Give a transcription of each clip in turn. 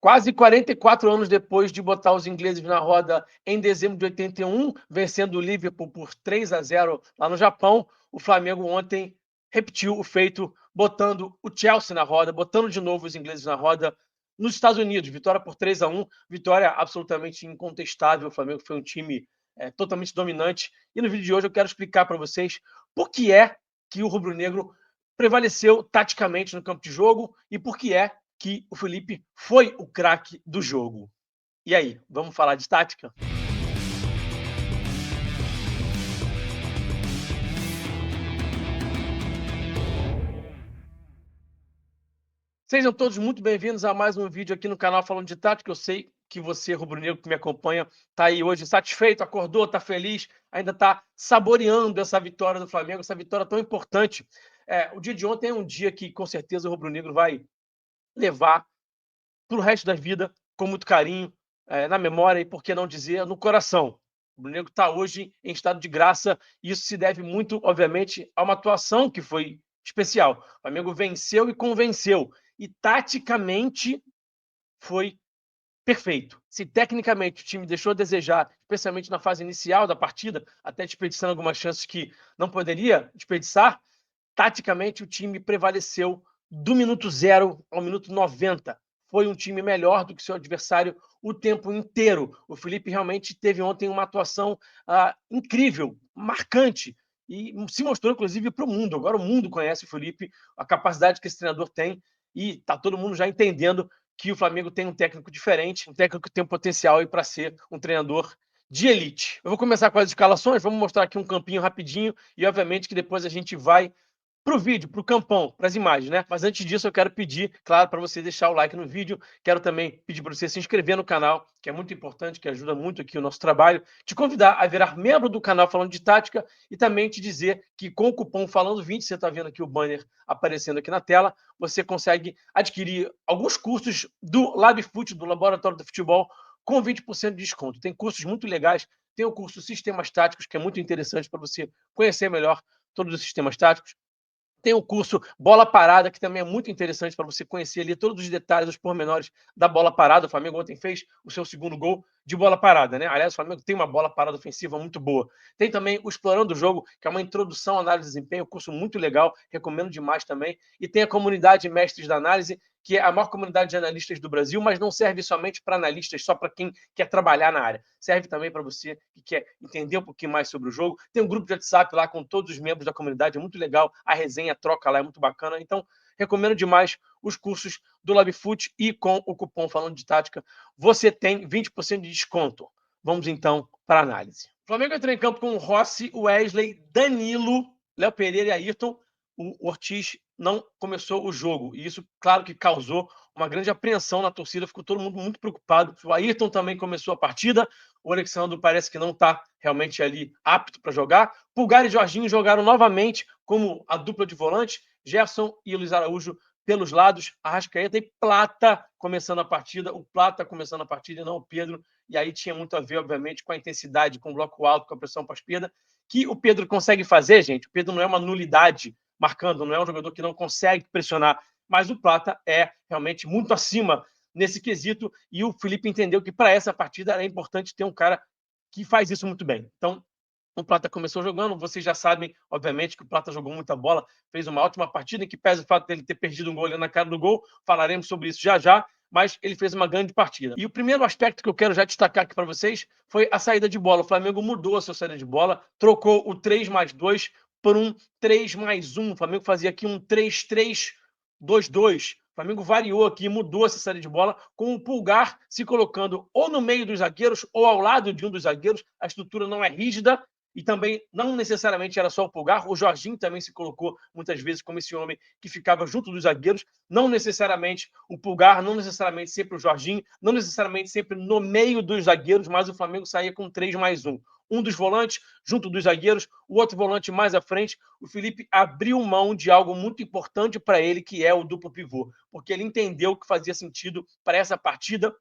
Quase 44 anos depois de botar os ingleses na roda em dezembro de 81, vencendo o Liverpool por 3-0 lá no Japão, o Flamengo ontem repetiu o feito, botando o Chelsea na roda, botando de novo os ingleses na roda nos Estados Unidos. Vitória por 3-1, vitória absolutamente incontestável. O Flamengo foi um time totalmente dominante. E no vídeo de hoje eu quero explicar para vocês por que é que o rubro-negro prevaleceu taticamente no campo de jogo e por que é que o Felipe foi o craque do jogo. E aí, vamos falar de tática? Sejam todos muito bem-vindos a mais um vídeo aqui no canal Falando de Tática. Eu sei que você, rubro-negro que me acompanha, está aí hoje satisfeito, acordou, está feliz, ainda está saboreando essa vitória do Flamengo, essa vitória tão importante. O dia de ontem é um dia que, com certeza, o rubro-negro vai levar para o resto da vida com muito carinho, na memória e, por que não dizer, no coração. O rubro-negro está hoje em estado de graça e isso se deve muito, obviamente, a uma atuação que foi especial. O Flamengo venceu e convenceu. E taticamente foi perfeito. Se tecnicamente o time deixou a desejar, especialmente na fase inicial da partida, até desperdiçando algumas chances que não poderia desperdiçar, taticamente o time prevaleceu do minuto 0 ao minuto 90. Foi um time melhor do que seu adversário o tempo inteiro. O Felipe realmente teve ontem uma atuação incrível, marcante, e se mostrou, inclusive, para o mundo. Agora o mundo conhece o Felipe, a capacidade que esse treinador tem, e está todo mundo já entendendo que o Flamengo tem um técnico diferente, um técnico que tem um potencial para ser um treinador de elite. Eu vou começar com as escalações, vamos mostrar aqui um campinho rapidinho, e obviamente que depois a gente vai para o vídeo, para o campão, para as imagens, né? Mas antes disso, eu quero pedir, claro, para você deixar o like no vídeo. Quero também pedir para você se inscrever no canal, que é muito importante, que ajuda muito aqui o nosso trabalho. Te convidar a virar membro do canal Falando de Tática e também te dizer que com o cupom Falando20, você está vendo aqui o banner aparecendo aqui na tela, você consegue adquirir alguns cursos do LabFoot, do Laboratório do Futebol, com 20% de desconto. Tem cursos muito legais. Tem o curso Sistemas Táticos, que é muito interessante para você conhecer melhor todos os sistemas táticos. Tem o curso Bola Parada, que também é muito interessante para você conhecer ali todos os detalhes, os pormenores da bola parada. O Flamengo ontem fez o seu segundo gol de bola parada, né? Aliás, o Flamengo tem uma bola parada ofensiva muito boa. Tem também o Explorando o Jogo, que é uma introdução à análise de desempenho, um curso muito legal, recomendo demais também. E tem a comunidade Mestres da Análise, que é a maior comunidade de analistas do Brasil, mas não serve somente para analistas, só para quem quer trabalhar na área. Serve também para você que quer entender um pouquinho mais sobre o jogo. Tem um grupo de WhatsApp lá com todos os membros da comunidade, é muito legal. A resenha, a troca lá é muito bacana. Então, recomendo demais os cursos do LabFoot e com o cupom Falando de Tática, você tem 20% de desconto. Vamos então para a análise. O Flamengo entrou em campo com o Rossi, Wesley, Danilo, Léo Pereira e Ayrton. O Ortiz não começou o jogo. E isso, claro, que causou uma grande apreensão na torcida. Ficou todo mundo muito preocupado. O Ayrton também começou a partida. O Alexandre parece que não está realmente ali apto para jogar. Pulgar e Jorginho jogaram novamente como a dupla de volante. Gerson e Luiz Araújo pelos lados. Arrascaeta e Plata começando a partida. O Plata começando a partida e não o Pedro. E aí tinha muito a ver, obviamente, com a intensidade, com o bloco alto, com a pressão para a esquerda. Que o Pedro consegue fazer, gente. O Pedro não é uma nulidade marcando, não é um jogador que não consegue pressionar, mas o Plata é realmente muito acima nesse quesito, e o Felipe entendeu que para essa partida era importante ter um cara que faz isso muito bem. Então, o Plata começou jogando, vocês já sabem, obviamente, que o Plata jogou muita bola, fez uma ótima partida, em que pesa o fato dele ter perdido um gol ali na cara do gol, falaremos sobre isso já já, mas ele fez uma grande partida. E o primeiro aspecto que eu quero já destacar aqui para vocês foi a saída de bola. O Flamengo mudou a sua saída de bola, trocou o 3+2 por um 3+1. O Flamengo fazia aqui um 3-3-2-2. O Flamengo variou aqui, mudou essa saída de bola, com o Pulgar se colocando ou no meio dos zagueiros ou ao lado de um dos zagueiros. A estrutura não é rígida, e também não necessariamente era só o Pulgar. O Jorginho também se colocou muitas vezes como esse homem que ficava junto dos zagueiros. Não necessariamente o Pulgar, não necessariamente sempre o Jorginho, não necessariamente sempre no meio dos zagueiros, mas o Flamengo saía com 3+1. Um dos volantes junto dos zagueiros, o outro volante mais à frente. O Felipe abriu mão de algo muito importante para ele, que é o duplo pivô, porque ele entendeu que fazia sentido para essa partida,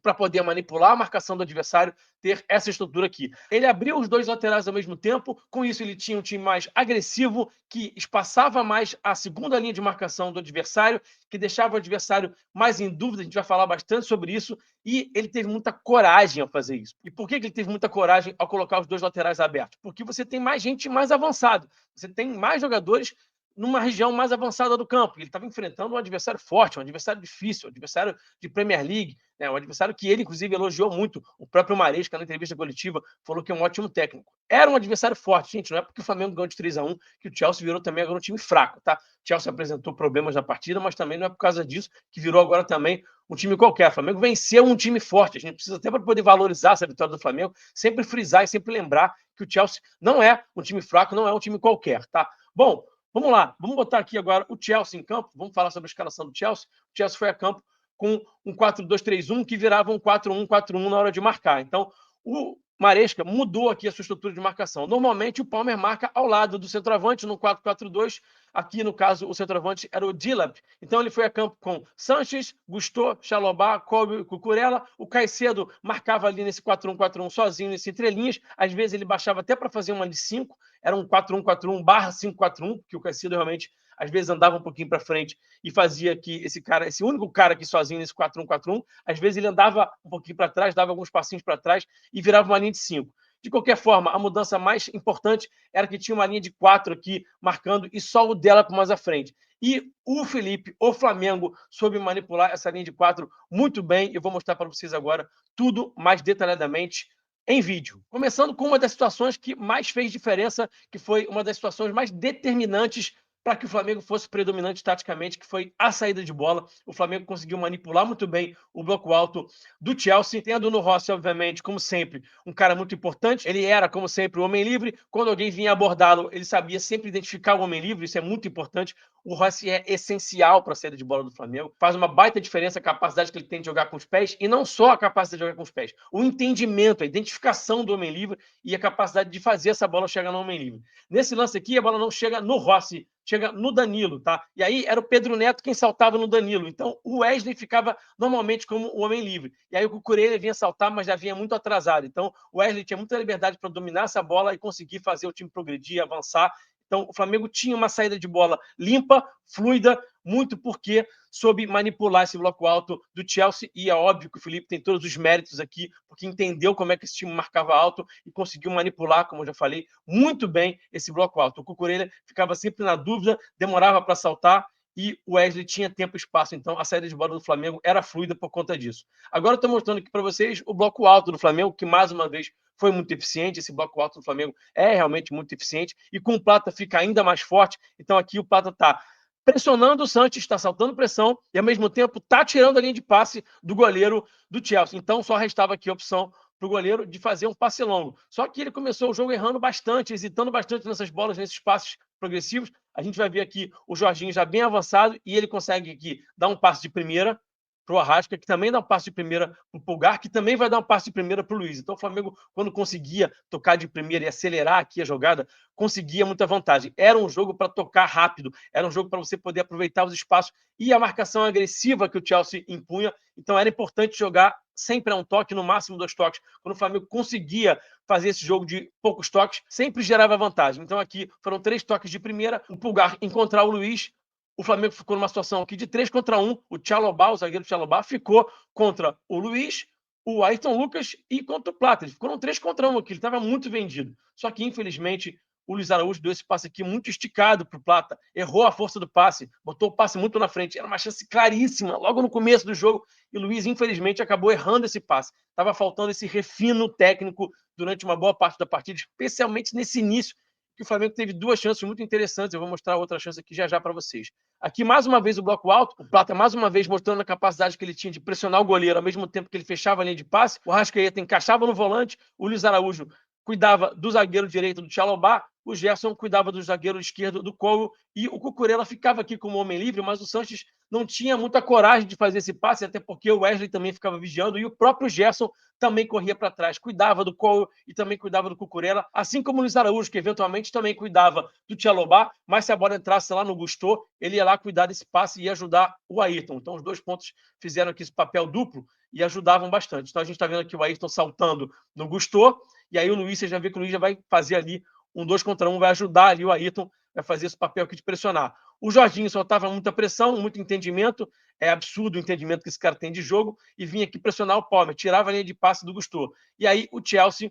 para poder manipular a marcação do adversário, ter essa estrutura aqui. Ele abriu os dois laterais ao mesmo tempo, com isso ele tinha um time mais agressivo, que espaçava mais a segunda linha de marcação do adversário, que deixava o adversário mais em dúvida, a gente vai falar bastante sobre isso, e ele teve muita coragem ao fazer isso. E por que ele teve muita coragem ao colocar os dois laterais abertos? Porque você tem mais gente mais avançada, você tem mais jogadores numa região mais avançada do campo. Ele estava enfrentando um adversário forte, um adversário difícil, um adversário de Premier League, né? Um adversário que ele, inclusive, elogiou muito. O próprio Maresca, na entrevista coletiva, falou que é um ótimo técnico. Era um adversário forte, gente. Não é porque o Flamengo ganhou de 3-1 que o Chelsea virou também agora um time fraco, tá? O Chelsea apresentou problemas na partida, mas também não é por causa disso que virou agora também um time qualquer. O Flamengo venceu um time forte. A gente precisa até para poder valorizar essa vitória do Flamengo, sempre frisar e sempre lembrar que o Chelsea não é um time fraco, não é um time qualquer, tá? Bom, vamos lá, vamos botar aqui agora o Chelsea em campo, vamos falar sobre a escalação do Chelsea. O Chelsea foi a campo com um 4-2-3-1 que virava um 4-1-4-1 na hora de marcar. Então, o Maresca mudou aqui a sua estrutura de marcação. Normalmente, o Palmer marca ao lado do centroavante no 4-4-2. Aqui, no caso, o centroavante era o Dilap. Então, ele foi a campo com Sanches, Gusto, Chalobah, Kobe e Cucurella. O Caicedo marcava ali nesse 4-1-4-1 sozinho, nesse entrelinhas. Às vezes, ele baixava até para fazer uma de 5. Era um 4-1-4-1/5-4-1, porque o Caicedo realmente às vezes andava um pouquinho para frente e fazia que esse único cara aqui sozinho nesse 4-1-4-1, às vezes ele andava um pouquinho para trás, dava alguns passinhos para trás e virava uma linha de 5. De qualquer forma, a mudança mais importante era que tinha uma linha de 4 aqui marcando e só o dela mais à frente. E o Felipe, o Flamengo, soube manipular essa linha de 4 muito bem. Eu vou mostrar para vocês agora tudo mais detalhadamente em vídeo. Começando com uma das situações que mais fez diferença, que foi uma das situações mais determinantes para que o Flamengo fosse predominante taticamente, que foi a saída de bola. O Flamengo conseguiu manipular muito bem o bloco alto do Chelsea, tendo no Rossi, obviamente, como sempre, um cara muito importante. Ele era, como sempre, o homem livre. Quando alguém vinha abordá-lo, ele sabia sempre identificar o homem livre, isso é muito importante. O Rossi é essencial para a saída de bola do Flamengo. Faz uma baita diferença a capacidade que ele tem de jogar com os pés, e não só a capacidade de jogar com os pés, o entendimento, a identificação do homem livre e a capacidade de fazer essa bola chegar no homem livre. Nesse lance aqui, a bola não chega no Rossi, chega no Danilo, tá? E aí era o Pedro Neto quem saltava no Danilo. Então o Wesley ficava normalmente como o homem livre. E aí o Cucurella vinha saltar, mas já vinha muito atrasado. Então o Wesley tinha muita liberdade para dominar essa bola e conseguir fazer o time progredir, avançar. Então o Flamengo tinha uma saída de bola limpa, fluida, muito porque soube manipular esse bloco alto do Chelsea, e é óbvio que o Felipe tem todos os méritos aqui, porque entendeu como é que esse time marcava alto e conseguiu manipular, como eu já falei, muito bem esse bloco alto. O Cucurella ficava sempre na dúvida, demorava para saltar, e o Wesley tinha tempo e espaço, então a saída de bola do Flamengo era fluida por conta disso. Agora eu estou mostrando aqui para vocês o bloco alto do Flamengo, que mais uma vez foi muito eficiente. Esse bloco alto do Flamengo é realmente muito eficiente, e com o Plata fica ainda mais forte. Então aqui o Plata está pressionando o Sanches, está saltando pressão e, ao mesmo tempo, está tirando a linha de passe do goleiro do Chelsea. Então, só restava aqui a opção para o goleiro de fazer um passe longo. Só que ele começou o jogo errando bastante, hesitando bastante nessas bolas, nesses passes progressivos. A gente vai ver aqui o Jorginho já bem avançado e ele consegue aqui dar um passe de primeira para o Arrasca, que também dá um passe de primeira para o Pulgar, que também vai dar um passe de primeira para o Luiz. Então o Flamengo, quando conseguia tocar de primeira e acelerar aqui a jogada, conseguia muita vantagem. Era um jogo para tocar rápido, era um jogo para você poder aproveitar os espaços e a marcação agressiva que o Chelsea impunha. Então era importante jogar sempre a um toque, no máximo 2 toques. Quando o Flamengo conseguia fazer esse jogo de poucos toques, sempre gerava vantagem. Então aqui foram 3 toques de primeira, o Pulgar encontrar o Luiz. O Flamengo ficou numa situação aqui de 3 contra 1. O Chalobah, o zagueiro Chalobah, ficou contra o Luiz, o Ayrton Lucas e contra o Plata. Eles ficaram 3 contra 1 aqui. Ele estava muito vendido. Só que, infelizmente, o Luiz Araújo deu esse passe aqui muito esticado para o Plata. Errou a força do passe. Botou o passe muito na frente. Era uma chance claríssima, logo no começo do jogo. E o Luiz, infelizmente, acabou errando esse passe. Estava faltando esse refino técnico durante uma boa parte da partida, especialmente nesse início, que o Flamengo teve 2 chances muito interessantes. Eu vou mostrar outra chance aqui já para vocês. Aqui, mais uma vez, o bloco alto. O Plata, mais uma vez, mostrando a capacidade que ele tinha de pressionar o goleiro ao mesmo tempo que ele fechava a linha de passe. O Arrascaeta encaixava no volante. O Luiz Araújo cuidava do zagueiro direito do Chalobah. O Gerson cuidava do zagueiro esquerdo do Colo. E o Cucurella ficava aqui como homem livre, mas o Sanches não tinha muita coragem de fazer esse passe, até porque o Wesley também ficava vigiando e o próprio Gerson também corria para trás, cuidava do Cole e também cuidava do Cucurella, assim como o Luiz Araújo, que eventualmente também cuidava do Tchalobah, mas se a bola entrasse lá no Gusto, ele ia lá cuidar desse passe e ia ajudar o Ayrton. Então, os dois pontos fizeram aqui esse papel duplo e ajudavam bastante. Então, a gente está vendo aqui o Ayrton saltando no Gusto, e aí o Luiz, você já vê que o Luiz já vai fazer ali um 2 contra 1, vai ajudar ali o Ayrton, vai fazer esse papel aqui de pressionar. O Jorginho soltava muita pressão, muito entendimento, é absurdo o entendimento que esse cara tem de jogo, e vinha aqui pressionar o Palmer, tirava a linha de passe do Gusto. E aí o Chelsea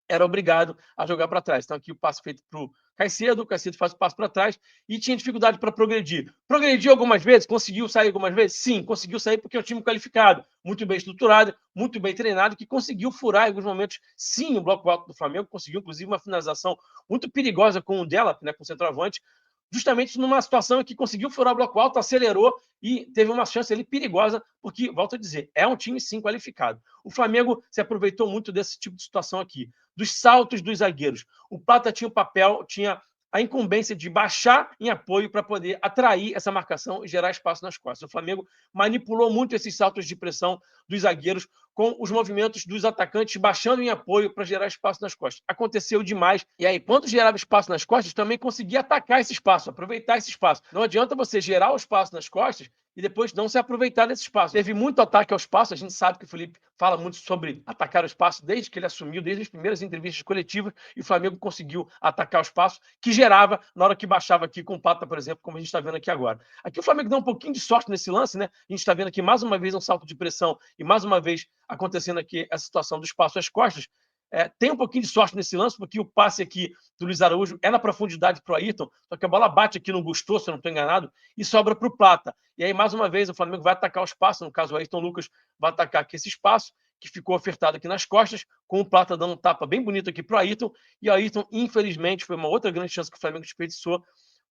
era obrigado a jogar para trás. Então aqui o passe feito para o Caicedo faz o passe para trás e tinha dificuldade para progredir. Progrediu algumas vezes? Conseguiu sair algumas vezes? Sim, conseguiu sair porque é um time qualificado, muito bem estruturado, muito bem treinado, que conseguiu furar em alguns momentos, sim, o bloco alto do Flamengo, conseguiu inclusive uma finalização muito perigosa com o Delap, né, com o centroavante, justamente numa situação em que conseguiu furar o bloco alto, acelerou e teve uma chance ali perigosa, porque, volto a dizer, é um time sim qualificado. O Flamengo se aproveitou muito desse tipo de situação aqui, dos saltos dos zagueiros. O Plata tinha o papel, tinha a incumbência de baixar em apoio para poder atrair essa marcação e gerar espaço nas costas. O Flamengo manipulou muito esses saltos de pressão dos zagueiros com os movimentos dos atacantes baixando em apoio para gerar espaço nas costas. Aconteceu demais. E aí, quando gerava espaço nas costas, também conseguia atacar esse espaço, aproveitar esse espaço. Não adianta você gerar o espaço nas costas e depois não se aproveitar desse espaço. Teve muito ataque ao espaço, a gente sabe que o Felipe fala muito sobre atacar o espaço desde que ele assumiu, desde as primeiras entrevistas coletivas, e o Flamengo conseguiu atacar o espaço que gerava na hora que baixava aqui com o Plata, por exemplo, como a gente está vendo aqui agora. Aqui o Flamengo deu um pouquinho de sorte nesse lance, né? A gente está vendo aqui mais uma vez um salto de pressão e mais uma vez acontecendo aqui essa situação do espaço às costas. Tem um pouquinho de sorte nesse lance, porque o passe aqui do Luiz Araújo é na profundidade para o Ayrton, só que a bola bate aqui no Gusto, se eu não estou enganado, e sobra para o Plata. E aí, mais uma vez, o Flamengo vai atacar o espaço, no caso o Ayrton Lucas vai atacar aqui esse espaço, que ficou ofertado aqui nas costas, com o Plata dando um tapa bem bonito aqui para o Ayrton, e o Ayrton, infelizmente, foi uma outra grande chance que o Flamengo desperdiçou,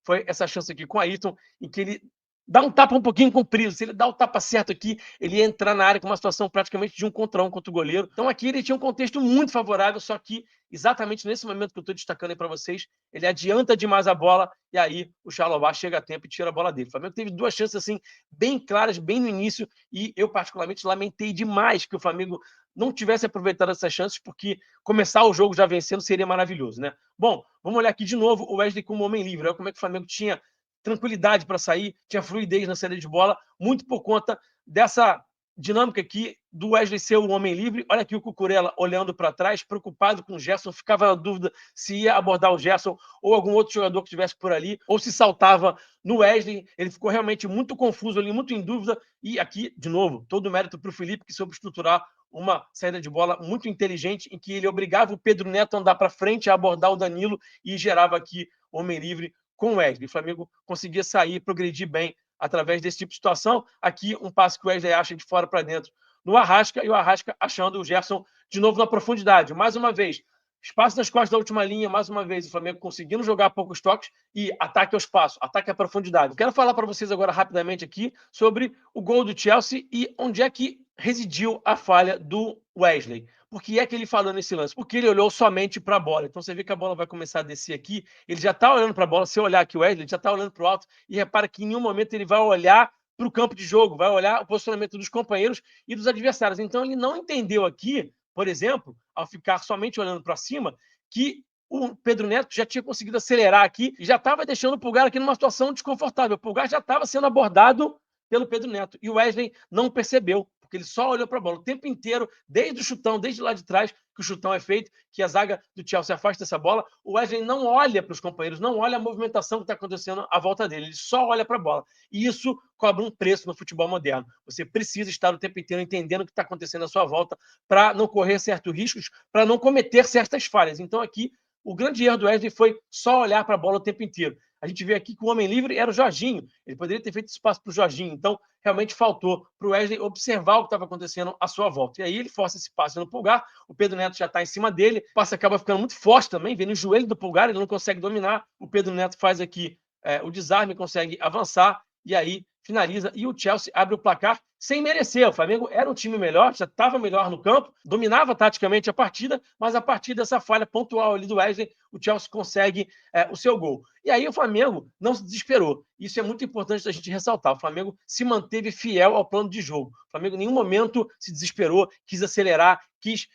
foi essa chance aqui com o Ayrton, em que ele dá um tapa um pouquinho comprido. Se ele dá o tapa certo aqui, ele ia entrar na área com uma situação praticamente de 1 contra 1 contra o goleiro. Então aqui ele tinha um contexto muito favorável, só que exatamente nesse momento que eu estou destacando aí para vocês, ele adianta demais a bola e aí o Tchalobah chega a tempo e tira a bola dele. O Flamengo teve duas chances assim bem claras, bem no início, e eu particularmente lamentei demais que o Flamengo não tivesse aproveitado essas chances, porque começar o jogo já vencendo seria maravilhoso, né? Bom, vamos olhar aqui de novo o Wesley como homem livre. Olha como é que o Flamengo tinha tranquilidade para sair, tinha fluidez na saída de bola, muito por conta dessa dinâmica aqui do Wesley ser o homem livre. Olha aqui o Cucurella olhando para trás, preocupado com o Gerson, ficava na dúvida se ia abordar o Gerson ou algum outro jogador que estivesse por ali, ou se saltava no Wesley. Ele ficou realmente muito confuso ali, muito em dúvida. E aqui, de novo, todo o mérito para o Felipe, que soube estruturar uma saída de bola muito inteligente, em que ele obrigava o Pedro Neto a andar para frente, a abordar o Danilo e gerava aqui homem livre com o Wesley. O Flamengo conseguia sair, progredir bem através desse tipo de situação. Aqui, um passe que o Wesley acha de fora para dentro no Arrasca, e o Arrasca achando o Gerson de novo na profundidade. Mais uma vez, espaço nas costas da última linha, mais uma vez, o Flamengo conseguindo jogar poucos toques e ataque ao espaço, ataque à profundidade. Eu quero falar para vocês agora rapidamente aqui sobre o gol do Chelsea e onde é que residiu a falha do Wesley. Por que é que ele falou nesse lance? Porque ele olhou somente para a bola. Então você vê que a bola vai começar a descer aqui, ele já está olhando para a bola. Se eu olhar aqui o Wesley, ele já está olhando para o alto e repara que em nenhum momento ele vai olhar para o campo de jogo, vai olhar o posicionamento dos companheiros e dos adversários. Então ele não entendeu aqui, por exemplo, ao ficar somente olhando para cima, que o Pedro Neto já tinha conseguido acelerar aqui e já estava deixando o Pulgar aqui numa situação desconfortável. O Pulgar já estava sendo abordado pelo Pedro Neto e o Wesley não percebeu, porque ele só olhou para a bola o tempo inteiro, desde o chutão, desde lá de trás, que o chutão é feito, que a zaga do Chelsea afasta essa bola. O Wesley não olha para os companheiros, não olha a movimentação que está acontecendo à volta dele, ele só olha para a bola. E isso cobra um preço no futebol moderno. Você precisa estar o tempo inteiro entendendo o que está acontecendo à sua volta para não correr certos riscos, para não cometer certas falhas. Então aqui, o grande erro do Wesley foi só olhar para a bola o tempo inteiro. A gente vê aqui que o homem livre era o Jorginho. Ele poderia ter feito espaço para o Jorginho. Então, realmente faltou para o Wesley observar o que estava acontecendo à sua volta. E aí ele força esse passe no Pulgar. O Pedro Neto já está em cima dele. O passe acaba ficando muito forte também, vem no joelho do Pulgar, ele não consegue dominar. O Pedro Neto faz aqui o desarme, consegue avançar. E aí finaliza e o Chelsea abre o placar sem merecer. O Flamengo era um time melhor, já estava melhor no campo, dominava taticamente a partida, mas a partir dessa falha pontual ali do Wesley, o Chelsea consegue o seu gol. E aí o Flamengo não se desesperou. Isso é muito importante da gente ressaltar. O Flamengo se manteve fiel ao plano de jogo. O Flamengo em nenhum momento se desesperou, quis acelerar, quis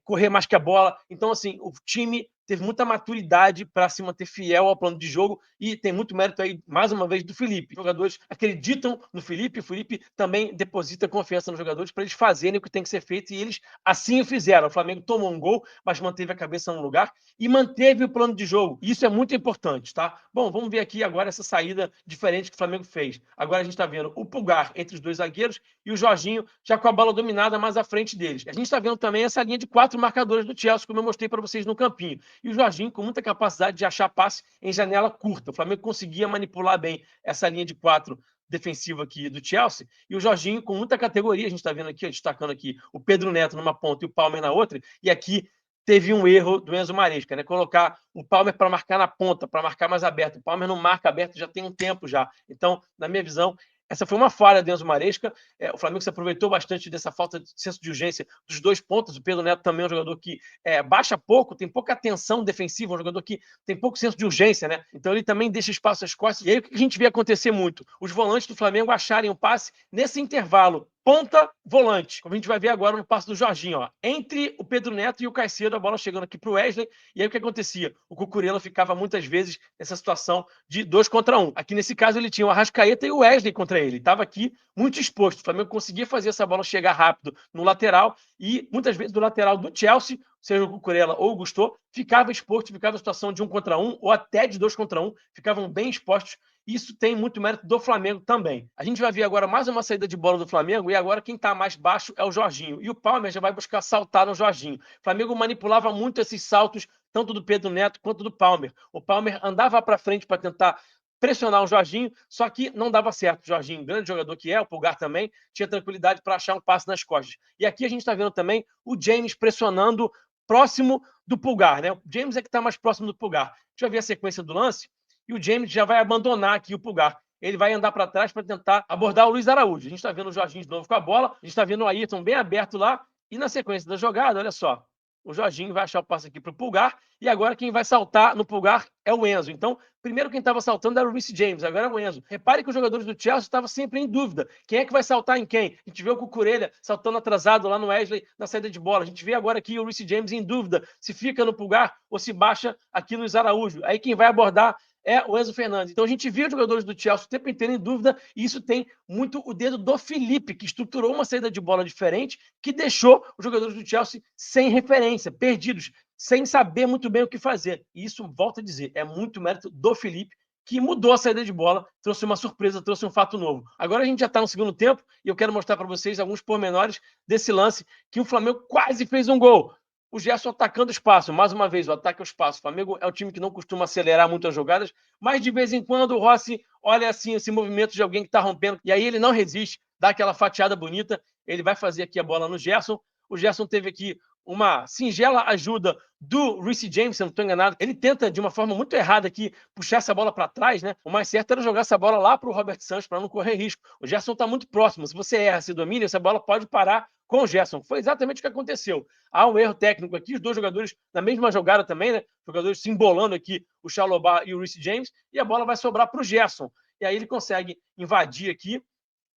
correr mais que a bola. Então, assim, o time teve muita maturidade para se manter fiel ao plano de jogo e tem muito mérito aí, mais uma vez, do Felipe. Os jogadores acreditam no Felipe, o Felipe também deposita confiança nos jogadores para eles fazerem o que tem que ser feito e eles assim o fizeram. O Flamengo tomou um gol, mas manteve a cabeça no lugar e manteve o plano de jogo. Isso é muito importante, tá? Bom, vamos ver aqui agora essa saída diferente que o Flamengo fez. Agora a gente está vendo o Pulgar entre os dois zagueiros e o Jorginho já com a bola dominada mais à frente deles. A gente está vendo também essa linha de 4 marcadores do Chelsea, como eu mostrei para vocês no campinho. E o Jorginho com muita capacidade de achar passe em janela curta. O Flamengo conseguia manipular bem essa linha de 4 defensiva aqui do Chelsea, e o Jorginho com muita categoria, a gente está vendo aqui, destacando aqui o Pedro Neto numa ponta e o Palmer na outra, e aqui teve um erro do Enzo Maresca, né? Colocar o Palmer para marcar na ponta, para marcar mais aberto. O Palmer não marca aberto já tem um tempo já. Então, na minha visão, essa foi uma falha do Enzo Maresca. O Flamengo se aproveitou bastante dessa falta de senso de urgência dos dois pontos. O Pedro Neto também é um jogador que baixa pouco, tem pouca atenção defensiva, um jogador que tem pouco senso de urgência, né? Então ele também deixa espaço às costas. E aí o que a gente vê acontecer muito? Os volantes do Flamengo acharem o passe nesse intervalo ponta-volante, como a gente vai ver agora no passe do Jorginho, ó. Entre o Pedro Neto e o Caicedo, a bola chegando aqui para o Wesley, e aí o que acontecia? O Cucurella ficava muitas vezes nessa situação de 2 contra 1. Aqui nesse caso ele tinha o Arrascaeta e o Wesley contra ele, estava aqui muito exposto. O Flamengo conseguia fazer essa bola chegar rápido no lateral, e muitas vezes do lateral do Chelsea, seja o Cucurella ou o Gusto, ficava exposto, ficava em situação de 1 contra 1, ou até de 2 contra 1, ficavam bem expostos. Isso tem muito mérito do Flamengo também. A gente vai ver agora mais uma saída de bola do Flamengo e agora quem está mais baixo é o Jorginho. E o Palmer já vai buscar saltar no Jorginho. O Flamengo manipulava muito esses saltos, tanto do Pedro Neto quanto do Palmer. O Palmer andava para frente para tentar pressionar o Jorginho, só que não dava certo. O Jorginho, grande jogador que é, o Pulgar também, tinha tranquilidade para achar um passe nas costas. E aqui a gente está vendo também o James pressionando próximo do Pulgar, né? O James é que está mais próximo do Pulgar. A gente vai ver a sequência do lance e o James já vai abandonar aqui o Pulgar. Ele vai andar para trás para tentar abordar o Luiz Araújo. A gente está vendo o Jorginho de novo com a bola, a gente está vendo o Ayrton bem aberto lá, e na sequência da jogada, olha só, o Jorginho vai achar o passe aqui para o Pulgar, e agora quem vai saltar no Pulgar é o Enzo. Então, primeiro quem estava saltando era o Reece James, agora é o Enzo. Repare que os jogadores do Chelsea estavam sempre em dúvida. Quem é que vai saltar em quem? A gente vê o Cucurella saltando atrasado lá no Wesley na saída de bola. A gente vê agora aqui o Reece James em dúvida se fica no Pulgar ou se baixa aqui no Luiz Araújo. Aí quem vai abordar é o Enzo Fernandes. Então a gente viu os jogadores do Chelsea o tempo inteiro em dúvida, e isso tem muito o dedo do Felipe, que estruturou uma saída de bola diferente, que deixou os jogadores do Chelsea sem referência, perdidos, sem saber muito bem o que fazer. E isso, volto a dizer, é muito mérito do Felipe, que mudou a saída de bola, trouxe uma surpresa, trouxe um fato novo. Agora a gente já está no segundo tempo e eu quero mostrar para vocês alguns pormenores desse lance que o Flamengo quase fez um gol. O Gerson atacando o espaço, mais uma vez, o ataque ao espaço. O Flamengo é um time que não costuma acelerar muito as jogadas, mas de vez em quando o Rossi olha assim esse movimento de alguém que está rompendo, e aí ele não resiste, dá aquela fatiada bonita, ele vai fazer aqui a bola no Gerson. O Gerson teve aqui uma singela ajuda do Reece James, se eu não estou enganado. Ele tenta, de uma forma muito errada aqui, puxar essa bola para trás, né? O mais certo era jogar essa bola lá para o Robert Santos, para não correr risco. O Gerson está muito próximo. Se você erra, se domina, essa bola pode parar com o Gerson. Foi exatamente o que aconteceu. Há um erro técnico aqui, os dois jogadores na mesma jogada também, né? Jogadores se embolando aqui, o Chalobah e o Reece James, e a bola vai sobrar para o Gerson. E aí ele consegue invadir aqui,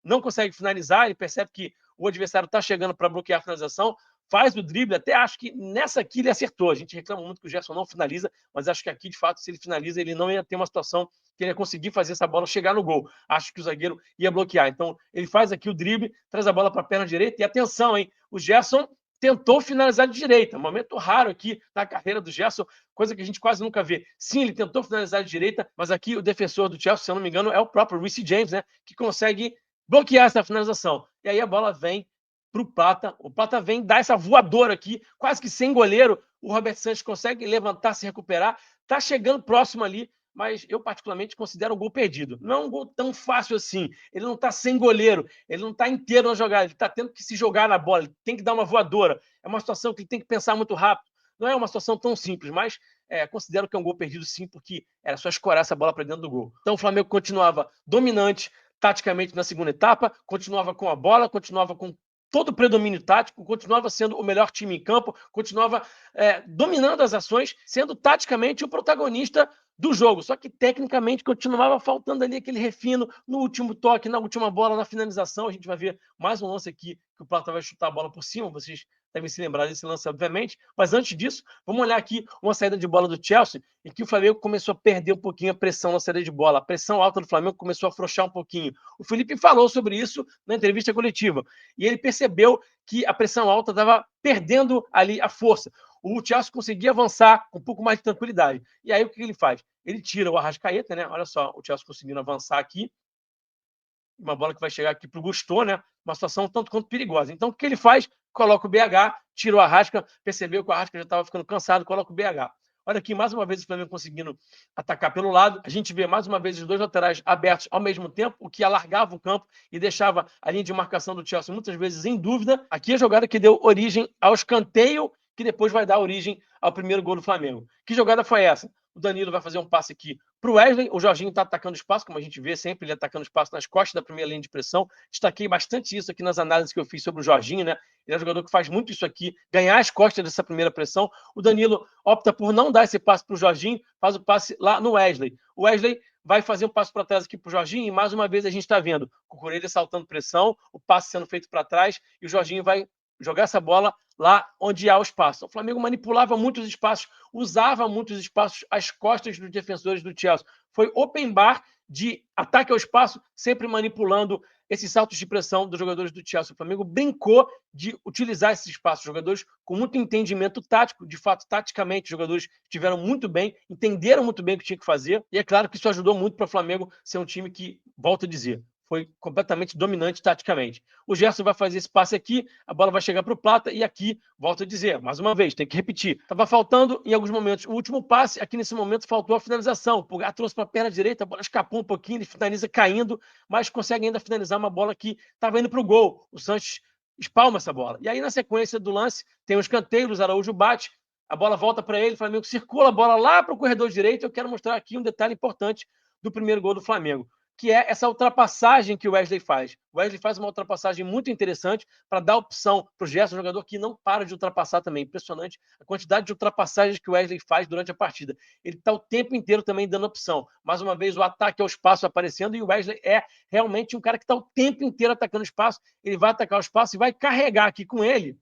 não consegue finalizar, ele percebe que o adversário está chegando para bloquear a finalização, faz o drible, até acho que nessa aqui ele acertou. A gente reclama muito que o Gerson não finaliza, mas acho que aqui, de fato, se ele finaliza, ele não ia ter uma situação que ele ia conseguir fazer essa bola chegar no gol. Acho que o zagueiro ia bloquear. Então, ele faz aqui o drible, traz a bola para a perna direita, e atenção, hein? O Gerson tentou finalizar de direita, um momento raro aqui na carreira do Gerson, coisa que a gente quase nunca vê. Sim, ele tentou finalizar de direita, mas aqui o defensor do Chelsea, se eu não me engano, é o próprio Reece James, né? Que consegue bloquear essa finalização. E aí a bola vem para o Plata. O Plata vem dar essa voadora aqui, quase que sem goleiro. O Robert Santos consegue levantar, se recuperar. Está chegando próximo ali, mas eu particularmente considero um gol perdido. Não é um gol tão fácil assim. Ele não está sem goleiro, ele não está inteiro na jogada, ele está tendo que se jogar na bola, ele tem que dar uma voadora. É uma situação que ele tem que pensar muito rápido. Não é uma situação tão simples, mas considero que é um gol perdido sim, porque era só escorar essa bola para dentro do gol. Então o Flamengo continuava dominante, taticamente na segunda etapa, continuava com a bola, continuava com todo o predomínio tático, continuava sendo o melhor time em campo, continuava dominando as ações, sendo taticamente o protagonista do jogo. Só que tecnicamente continuava faltando ali aquele refino no último toque, na última bola, na finalização. A gente vai ver mais um lance aqui que o Plata vai chutar a bola por cima, vocês devem se lembrar desse lance, obviamente. Mas antes disso, vamos olhar aqui uma saída de bola do Chelsea, em que o Flamengo começou a perder um pouquinho a pressão na saída de bola. A pressão alta do Flamengo começou a afrouxar um pouquinho. O Felipe falou sobre isso na entrevista coletiva. E ele percebeu que a pressão alta estava perdendo ali a força. O Chelsea conseguia avançar com um pouco mais de tranquilidade. E aí o que ele faz? Ele tira o Arrascaeta, né? Olha só, o Chelsea conseguindo avançar aqui. Uma bola que vai chegar aqui para o Gusto, né? Uma situação tanto quanto perigosa. Então, o que ele faz? Coloca o BH, tira o Arrasca, percebeu que o Arrasca já estava ficando cansado, coloca o BH. Olha aqui, mais uma vez o Flamengo conseguindo atacar pelo lado. A gente vê mais uma vez os dois laterais abertos ao mesmo tempo, o que alargava o campo e deixava a linha de marcação do Chelsea muitas vezes em dúvida. Aqui a jogada que deu origem ao escanteio, que depois vai dar origem ao primeiro gol do Flamengo. Que jogada foi essa? O Danilo vai fazer um passe aqui para o Wesley. O Jorginho está atacando espaço, como a gente vê sempre, ele atacando espaço nas costas da primeira linha de pressão. Destaquei bastante isso aqui nas análises que eu fiz sobre o Jorginho, né? Ele é um jogador que faz muito isso aqui, ganhar as costas dessa primeira pressão. O Danilo opta por não dar esse passe para o Jorginho, faz o passe lá no Wesley. O Wesley vai fazer um passo para trás aqui para o Jorginho, e mais uma vez a gente está vendo o Cucurella saltando pressão, o passe sendo feito para trás, e o Jorginho vai jogar essa bola lá onde há o espaço. O Flamengo manipulava muitos espaços, usava muitos espaços às costas dos defensores do Chelsea. Foi open bar de ataque ao espaço, sempre manipulando esses saltos de pressão dos jogadores do Chelsea. O Flamengo brincou de utilizar esses espaços. Jogadores com muito entendimento tático, de fato, taticamente, os jogadores estiveram muito bem, entenderam muito bem o que tinha que fazer, e é claro que isso ajudou muito para o Flamengo ser um time que, volto a dizer, foi completamente dominante taticamente. O Gerson vai fazer esse passe aqui, a bola vai chegar para o Plata, e aqui, volto a dizer, mais uma vez, tem que repetir. Estava faltando, em alguns momentos, o último passe, aqui nesse momento faltou a finalização. O Pulgar trouxe para a perna direita, a bola escapou um pouquinho, ele finaliza caindo, mas consegue ainda finalizar uma bola que estava indo para o gol. O Sanches espalma essa bola. E aí, na sequência do lance, tem um escanteio, o Araújo bate, a bola volta para ele, o Flamengo circula a bola lá para o corredor direito. Eu quero mostrar aqui um detalhe importante do primeiro gol do Flamengo, que é essa ultrapassagem que o Wesley faz. O Wesley faz uma ultrapassagem muito interessante para dar opção para o Gerson, um jogador que não para de ultrapassar também. Impressionante a quantidade de ultrapassagens que o Wesley faz durante a partida. Ele está o tempo inteiro também dando opção. Mais uma vez, o ataque ao espaço aparecendo, e o Wesley é realmente um cara que está o tempo inteiro atacando o espaço. Ele vai atacar o espaço e vai carregar aqui com ele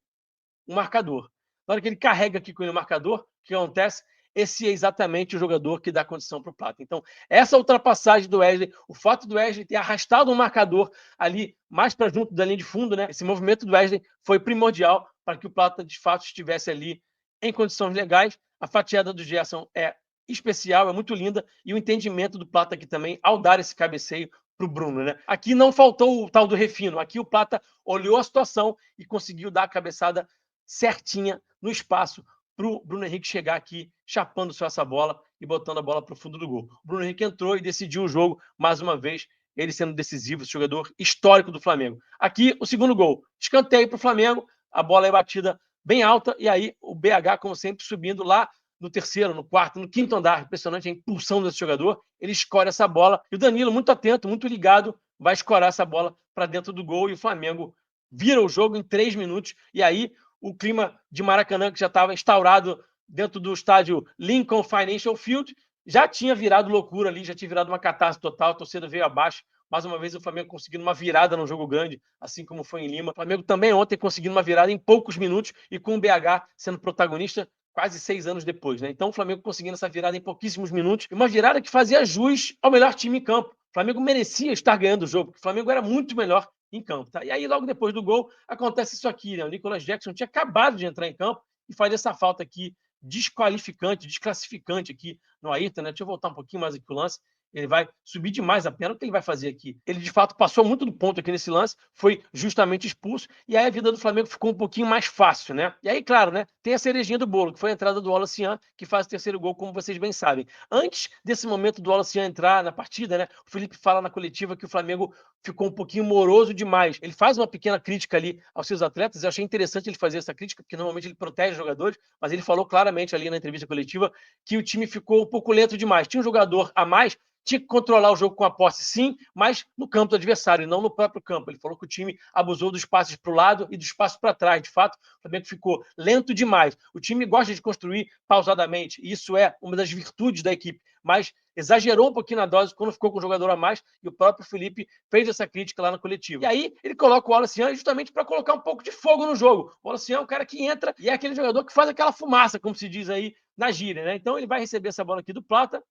um marcador. Na hora que ele carrega aqui com ele o marcador, o que acontece? Esse é exatamente o jogador que dá condição para o Plata. Então, essa ultrapassagem do Wesley, o fato do Wesley ter arrastado um marcador ali mais para junto da linha de fundo, né? Esse movimento do Wesley foi primordial para que o Plata, de fato, estivesse ali em condições legais. A fatiada do Gerson é especial, é muito linda, e o entendimento do Plata aqui também, ao dar esse cabeceio para o Bruno, né? Aqui não faltou o tal do refino. Aqui o Plata olhou a situação e conseguiu dar a cabeçada certinha no espaço para o Bruno Henrique chegar aqui, chapando só essa bola e botando a bola para o fundo do gol. O Bruno Henrique entrou e decidiu o jogo mais uma vez, ele sendo decisivo, esse jogador histórico do Flamengo. Aqui o segundo gol, escanteio para o Flamengo, a bola é batida bem alta, e aí o BH, como sempre, subindo lá no terceiro, no quarto, no quinto andar. Impressionante a impulsão desse jogador. Ele escora essa bola, e o Danilo, muito atento, muito ligado, vai escorar essa bola para dentro do gol, e o Flamengo vira o jogo em 3 minutos, e aí o clima de Maracanã, que já estava instaurado dentro do estádio Lincoln Financial Field, já tinha virado loucura ali, já tinha virado uma catástrofe total, a torcida veio abaixo. Mais uma vez o Flamengo conseguindo uma virada no jogo grande, assim como foi em Lima. O Flamengo também ontem conseguindo uma virada em poucos minutos, e com o BH sendo protagonista quase 6 anos depois, né? Então o Flamengo conseguindo essa virada em pouquíssimos minutos, e uma virada que fazia jus ao melhor time em campo. O Flamengo merecia estar ganhando o jogo, porque o Flamengo era muito melhor em campo, tá? E aí, logo depois do gol, acontece isso aqui, né? O Nicolas Jackson tinha acabado de entrar em campo e faz essa falta aqui desqualificante, desclassificante aqui no Ayrton, né? Deixa eu voltar um pouquinho mais aqui o lance. Ele vai subir demais a perna. O que ele vai fazer aqui? Ele, de fato, passou muito do ponto aqui nesse lance, foi justamente expulso, e aí a vida do Flamengo ficou um pouquinho mais fácil, né? E aí, claro, né? Tem a cerejinha do bolo, que foi a entrada do Wallace Yan, que faz o terceiro gol, como vocês bem sabem. Antes desse momento do Wallace Yan entrar na partida, né? O Felipe fala na coletiva que o Flamengo ficou um pouquinho moroso demais. Ele faz uma pequena crítica ali aos seus atletas. Eu achei interessante ele fazer essa crítica, porque normalmente ele protege os jogadores, mas ele falou claramente ali na entrevista coletiva que o time ficou um pouco lento demais. Tinha um jogador a mais tinha que controlar o jogo com a posse, sim, mas no campo do adversário, e não no próprio campo. Ele falou que o time abusou dos passes para o lado e dos passes para trás. De fato, o Flamengo ficou lento demais. O time gosta de construir pausadamente, e isso é uma das virtudes da equipe, mas exagerou um pouquinho na dose quando ficou com o jogador a mais, e o próprio Felipe fez essa crítica lá na coletiva. E aí ele coloca o Wallace Young justamente para colocar um pouco de fogo no jogo. O Wallace Young é o cara que entra e é aquele jogador que faz aquela fumaça, como se diz aí na gíria, né? Então ele vai receber essa bola aqui do Plata,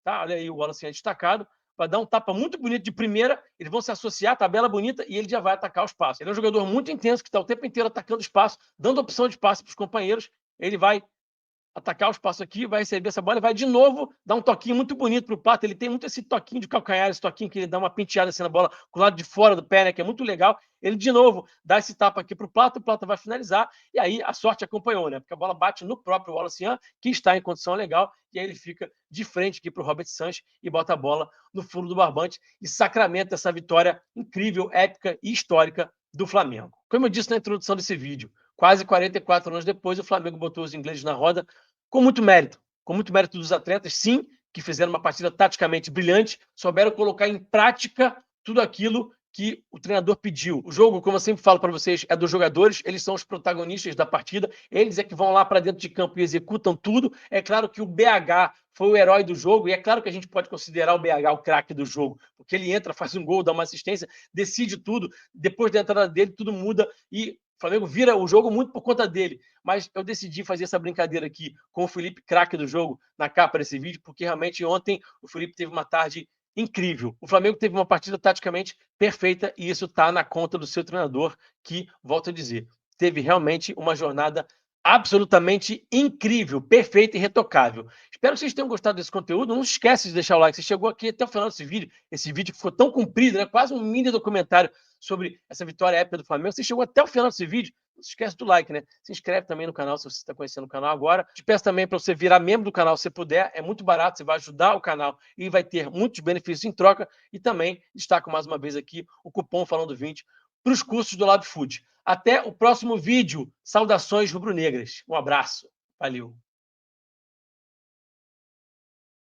tá? Olha aí o Wallace Young destacado, vai dar um tapa muito bonito de primeira, eles vão se associar, tabela bonita, e ele já vai atacar o espaço. Ele é um jogador muito intenso, que está o tempo inteiro atacando o espaço, dando opção de passe para os companheiros. Ele vai atacar o espaço aqui, vai receber essa bola e vai de novo dar um toquinho muito bonito para o Plata. Ele tem muito esse toquinho de calcanhar, esse toquinho que ele dá uma penteada assim na bola com o lado de fora do pé, né, que é muito legal. Ele de novo dá esse tapa aqui para o Plata vai finalizar, e aí a sorte acompanhou, né, porque a bola bate no próprio Wallace Young, que está em condição legal, e aí ele fica de frente aqui para o Robert Sanches e bota a bola no fundo do barbante e sacramenta essa vitória incrível, épica e histórica do Flamengo. Como eu disse na introdução desse vídeo, quase 44 anos depois, o Flamengo botou os ingleses na roda com muito mérito dos atletas, sim, que fizeram uma partida taticamente brilhante, souberam colocar em prática tudo aquilo que o treinador pediu. O jogo, como eu sempre falo para vocês, é dos jogadores, eles são os protagonistas da partida, eles é que vão lá para dentro de campo e executam tudo. É claro que o BH foi o herói do jogo, e é claro que a gente pode considerar o BH o craque do jogo, porque ele entra, faz um gol, dá uma assistência, decide tudo, depois da entrada dele tudo muda e o Flamengo vira o jogo muito por conta dele. Mas eu decidi fazer essa brincadeira aqui com o Felipe, craque do jogo, na capa desse vídeo, porque realmente ontem o Felipe teve uma tarde incrível. O Flamengo teve uma partida taticamente perfeita e isso está na conta do seu treinador, que, volto a dizer, teve realmente uma jornada absolutamente incrível, perfeita e retocável. Espero que vocês tenham gostado desse conteúdo. Não esquece de deixar o like. Você chegou aqui até o final desse vídeo. Esse vídeo que ficou tão comprido, né? Quase um mini documentário sobre essa vitória épica do Flamengo. Você chegou até o final desse vídeo. Não se esquece do like, né? Se inscreve também no canal se você está conhecendo o canal agora. Te peço também para você virar membro do canal se puder. É muito barato, você vai ajudar o canal e vai ter muitos benefícios em troca. E também destaco mais uma vez aqui o cupom Falando 20 para os cursos do Lab Food. Até o próximo vídeo. Saudações rubro-negras. Um abraço. Valeu.